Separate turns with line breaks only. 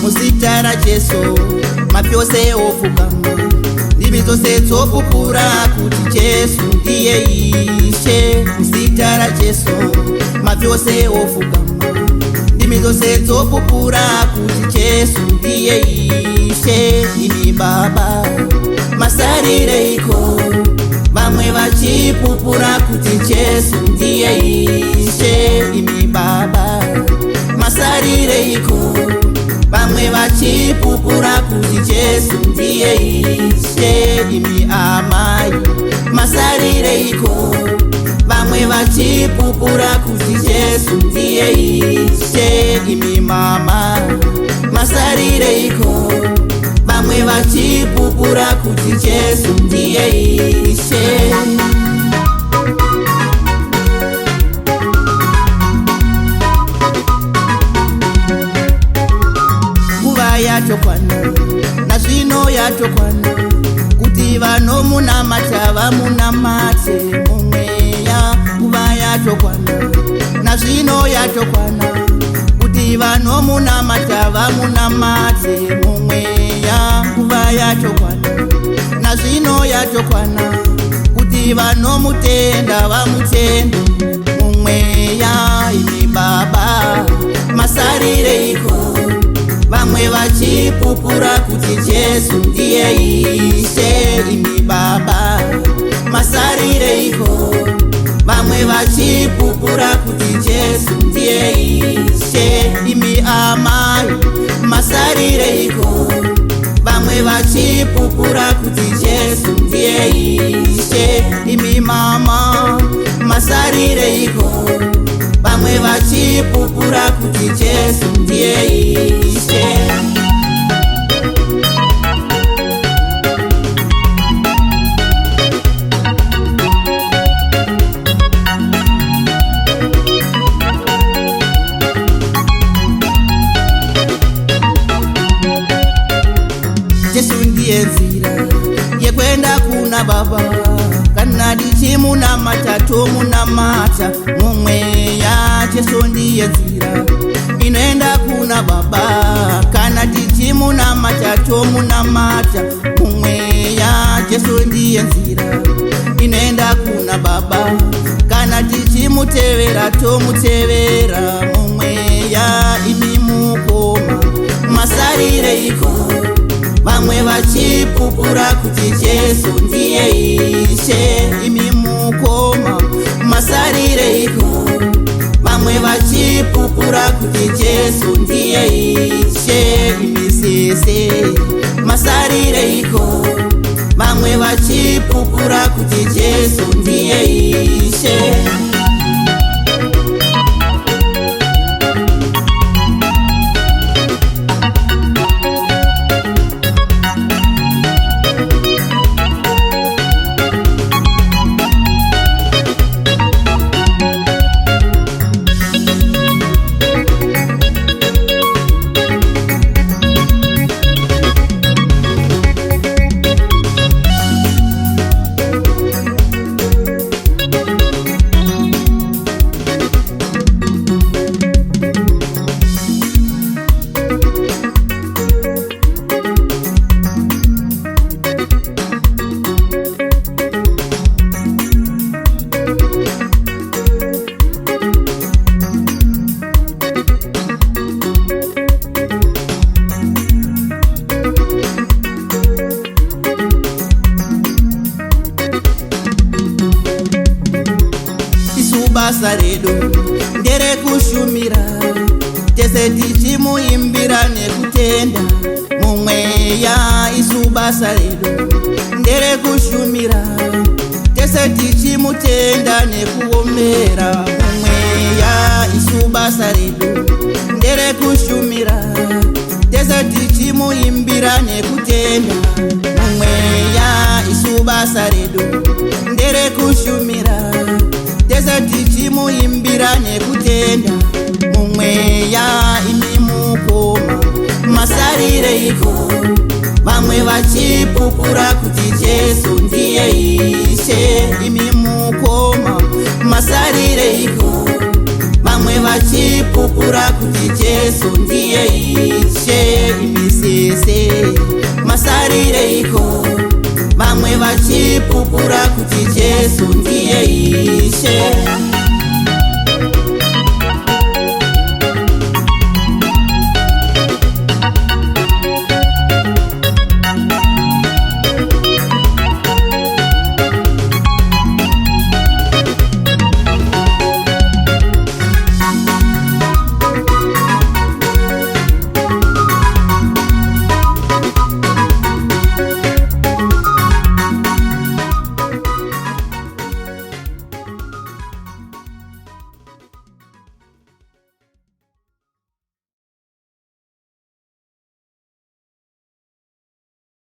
Muzita ra Jesu mafyose ofukama, ndimi dzose dzopupura kuti Jesu ndiye Ishe. Muzita ra Jesu mafyose ofukama, ndimi dzose dzopupura kuti Jesu ndiye Ishe. Imi Baba masarireiko vamwe vachipupura kuti Jesu ndiye Ishe? Imi Baba masarireiko vamwe vachipupura kuti Jesu ndiye Ishe? Imi amai masarireiko vamwe vachipupura kuti Jesu ndiye Ishe? Imi mama masarireiko vamwe vachipupura kuti Jesu ndiye Ishe? Nguva yatokwana nazvino yatokwana kuti vanomunamata vamunamate mumweya. Nguva yatokwana nazvino yatokwana kuti vanomunamata vamunamate mumweya. Nguva yatokwana nazvino yatokwana kuti vanomutenda vamutende mumweya. Imi Baba masarireiko vamwe vachipupura kuti Jesu ndiye Ishe? Imi Baba masarireiko vamwe vachipupura kuti Jesu ndiye Ishe? Imi amai masarireiko vamwe vachipupura kuti Jesu ndiye Ishe? Imi mama masarireiko vamwe vachipupura kuti Jesu ndiye Ishe? Jesu ndiye nzira yekwenda kuna Baba, kana tichimunamata tomunamata mumweya. Jesu ndiye nzira inoenda kuna Baba, kana tichimunamata tomunamata mumweya. Jesu ndiye nzira inoenda kuna Baba, kana tichimutevera tomutevera mumweya. Imi mukoma masarireiko vamwe vachipupura kuti Jesu ndiye Ishe? Imi mukoma masarireiko vamwe vachipupura kuti Jesu ndiye Ishe? Imi sese masarireiko vamwe vachipupura kuti Jesu ndiye Ishe? Basa redu ndere kushumira, tese tichimuimbira nekutenda mumweya. Isu basa redu ndere kushumira, tese tichimutenda nekuombera mumweya. Isu basa redu ndere kushumira, tese tichimuimbira nekutenda mumweya. Isu basa redu ndere kushumira, tese tichimuimbira nekutenda mumweya. masarireiko vamwe vachipupura kuti Jesu ndiye Ishe? Imi mukoma masarireiko vamwe vachipupura kuti Jesu ndiye Ishe? Imi sese masarireiko vamwe vachipupura kuti Jesu ndiye Ishe?